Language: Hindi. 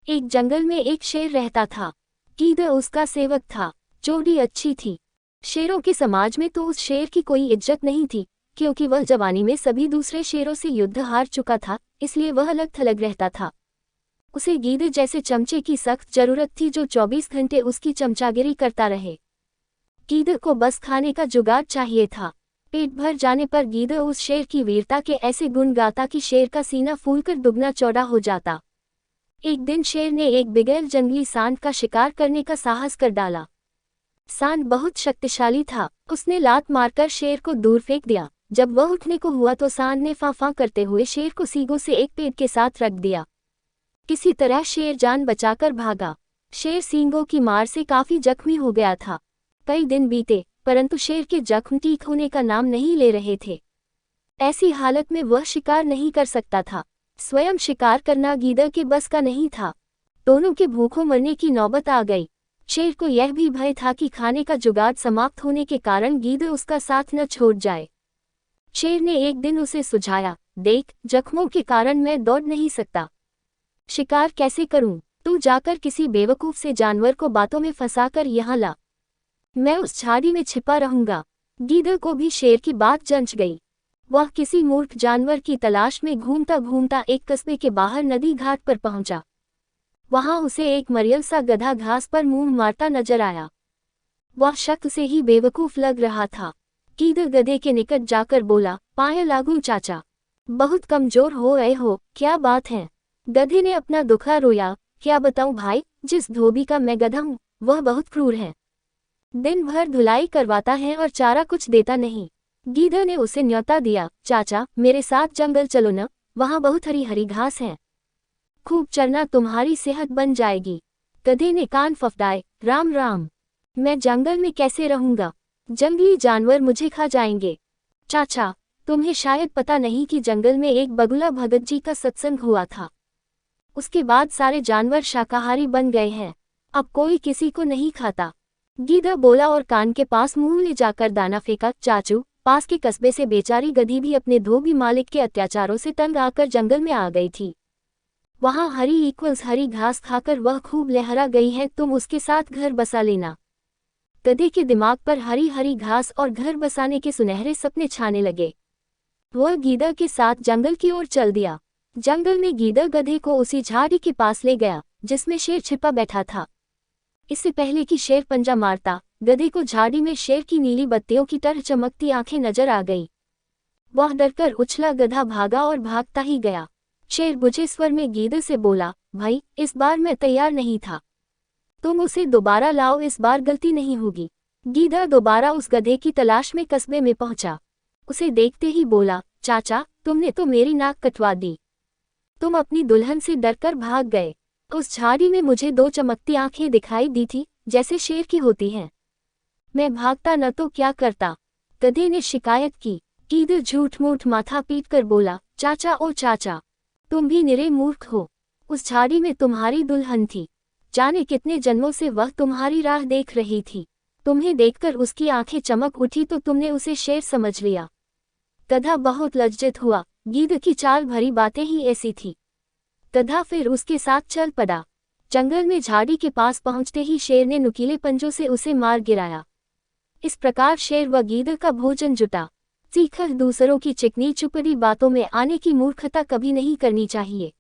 एक जंगल में एक शेर रहता था। गीदड़ उसका सेवक था। जोड़ी अच्छी थी। शेरों के समाज में तो उस शेर की कोई इज्जत नहीं थी, क्योंकि वह जवानी में सभी दूसरे शेरों से युद्ध हार चुका था, इसलिए वह अलग थलग रहता था। उसे गीदड़ जैसे चमचे की सख्त जरूरत थी जो 24 घंटे उसकी चमचागिरी करता रहे। गीदड़ को बस खाने का जुगाड़ चाहिए था। पेट भर जाने पर गीदड़ उस शेर की वीरता के ऐसे गुण गाता कि शेर का सीना फूलकर दुगना चौड़ा हो जाता। एक दिन शेर ने एक बिगैल जंगली सांड का शिकार करने का साहस कर डाला। सांड बहुत शक्तिशाली था। उसने लात मारकर शेर को दूर फेंक दिया। जब वह उठने को हुआ तो सांड ने फां करते हुए शेर को सींगों से एक पेड़ के साथ रख दिया। किसी तरह शेर जान बचाकर भागा। शेर सींगों की मार से काफी जख्मी हो गया था। कई दिन बीते, परंतु शेर के जख्म ठीक होने का नाम नहीं ले रहे थे। ऐसी हालत में वह शिकार नहीं कर सकता था। स्वयं शिकार करना गीदड़ के बस का नहीं था। दोनों के भूखों मरने की नौबत आ गई। शेर को यह भी भय था कि खाने का जुगाड़ समाप्त होने के कारण गीदड़ उसका साथ न छोड़ जाए। शेर ने एक दिन उसे सुझाया, देख, जख्मों के कारण मैं दौड़ नहीं सकता। शिकार कैसे करूं? तू जाकर किसी बेवकूफ से जानवर को बातों में फंसाकर यहाँ ला। मैं उस झाड़ी में छिपा रहूंगा। गीदड़ को भी शेर की बात जंच गई। वह किसी मूर्ख जानवर की तलाश में घूमता घूमता एक कस्बे के बाहर नदी घाट पर पहुंचा। वहां उसे एक मरियल सा गधा घास पर मुंह मारता नजर आया। वह शक्ल से ही बेवकूफ लग रहा था। गीदड़ गधे के निकट जाकर बोला, पाए लागू चाचा, बहुत कमजोर हो रहे हो, क्या बात है? गधे ने अपना दुखा रोया, क्या बताऊं भाई, जिस धोबी का मैं गधा हूं, वह बहुत क्रूर है। दिन भर धुलाई करवाता है और चारा कुछ देता नहीं। गीदड़ ने उसे न्योता दिया, चाचा मेरे साथ जंगल चलो न, वहां बहुत हरी हरी घास है। खूब चरना, तुम्हारी सेहत बन जाएगी। गधे ने कान फफड़ाए, राम राम, मैं जंगल में कैसे रहूंगा? जंगली जानवर मुझे खा जाएंगे। चाचा, तुम्हें शायद पता नहीं कि जंगल में एक बगुला भगत जी का सत्संग हुआ था। उसके बाद सारे जानवर शाकाहारी बन गए हैं। अब कोई किसी को नहीं खाता। गीदड़ बोला और कान के पास मुंह ले जाकर दाना फेंका। चाचू, पास के कस्बे से बेचारी गधी भी अपने धोबी मालिक के अत्याचारों से तंग आकर जंगल में आ गई थी। वहां हरी घास खाकर वह खूब लहरा गई है, तुम उसके साथ घर बसा लेना। गधे के दिमाग पर हरी हरी घास और घर बसाने के सुनहरे सपने छाने लगे। वह गीदड़ के साथ जंगल की ओर चल दिया। जंगल में गीदड़ गधे को उसी झाड़ी के पास ले गया जिसमें शेर छिपा बैठा था। इससे पहले कि शेर पंजा मारता, गधे को झाड़ी में शेर की नीली बत्तियों की तरह चमकती आंखें नजर आ गई। वह डरकर उछला, गधा भागा और भागता ही गया। शेर बुझे स्वर में गीदड़ से बोला, भाई, इस बार मैं तैयार नहीं था। तुम उसे दोबारा लाओ, इस बार गलती नहीं होगी। गीदड़ दोबारा उस गधे की तलाश में कस्बे में पहुंचा। उसे देखते ही बोला, चाचा, तुमने तो मेरी नाक कटवा दी। तुम अपनी दुल्हन से डरकर भाग गए। उस झाड़ी में मुझे 2 चमकती आंखें दिखाई दी थी, जैसे शेर की होती हैं। मैं भागता न तो क्या करता? गधे ने शिकायत की। गीदड़ झूठ मूठ माथा पीट कर बोला, चाचा ओ चाचा, तुम भी निरे मूर्ख हो। उस झाड़ी में तुम्हारी दुल्हन थी। जाने कितने जन्मों से वह तुम्हारी राह देख रही थी। तुम्हें देखकर उसकी आंखें चमक उठी तो तुमने उसे शेर समझ लिया। गधा बहुत लज्जित हुआ। गीदड़ की चाल भरी बातें ही ऐसी थी। गधा फिर उसके साथ चल पड़ा। जंगल में झाड़ी के पास पहुंचते ही शेर ने नुकीले पंजों से उसे मार गिराया। इस प्रकार शेर व गीदड़ का भोजन जुटा। सीखकर दूसरों की चिकनी चुपड़ी बातों में आने की मूर्खता कभी नहीं करनी चाहिए।